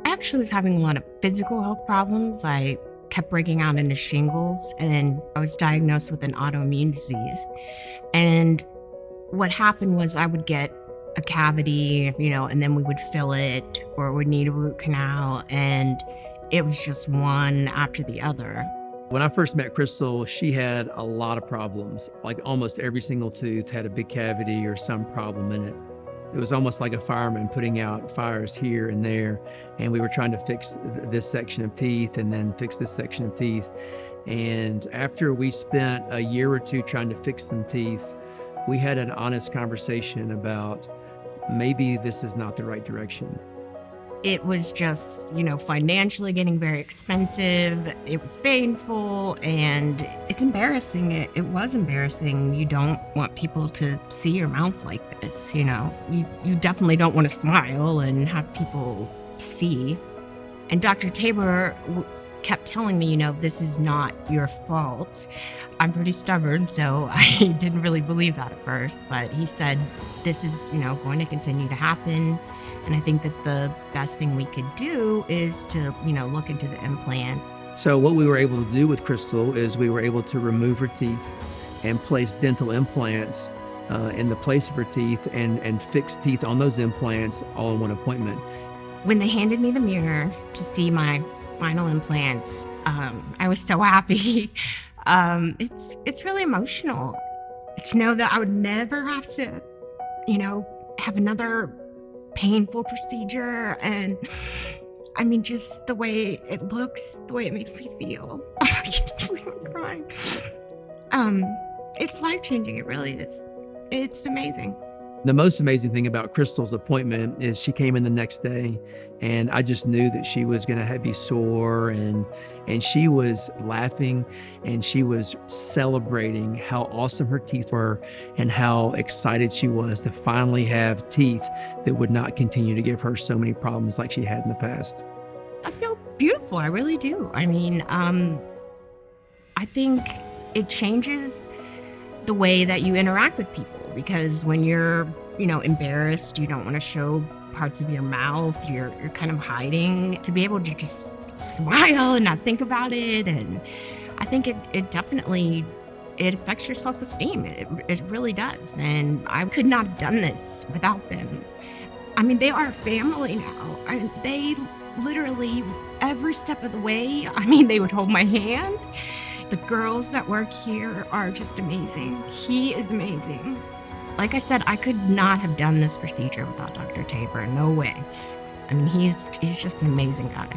I actually was having a lot of physical health problems. I kept breaking out into shingles, and I was diagnosed with an autoimmune disease. And what happened was I would get a cavity, and then we would fill it or would need a root canal. And it was just one after the other. When I first met Crystal, she had a lot of problems. Like almost every single tooth had a big cavity or some problem in it. It was almost like a fireman putting out fires here and there. And we were trying to fix this section of teeth and then fix this section of teeth. And after we spent a year or two trying to fix some teeth, we had an honest conversation about maybe this is not the right direction. It was just, financially getting very expensive. It was painful and it's embarrassing. It was embarrassing. You don't want people to see your mouth like this, You definitely don't want to smile and have people see. And Dr. Tabor kept telling me, this is not your fault. I'm pretty stubborn, so I didn't really believe that at first. But he said, this is, going to continue to happen. And I think that the best thing we could do is to, look into the implants. So what we were able to do with Crystal is we were able to remove her teeth and place dental implants in the place of her teeth and fix teeth on those implants all in one appointment. When they handed me the mirror to see my final implants, I was so happy. It's really emotional to know that I would never have to, have another painful procedure. And I mean, just the way it looks, the way it makes me feel. I can't believe I'm crying. It's life-changing. It really is. It's amazing. The most amazing thing about Crystal's appointment is she came in the next day, and I just knew that she was going to be sore, and she was laughing, and she was celebrating how awesome her teeth were and how excited she was to finally have teeth that would not continue to give her so many problems like she had in the past. I feel beautiful. I really do. I mean, I think it changes the way that you interact with people. Because when you're, embarrassed, you don't want to show parts of your mouth, you're kind of hiding. To be able to just smile and not think about it. And I think it definitely, it affects your self-esteem. It really does. And I could not have done this without them. I mean, they are family now. They literally, every step of the way, they would hold my hand. The girls that work here are just amazing. He is amazing. Like I said, I could not have done this procedure without Dr. Tabor. No way. He's just an amazing guy.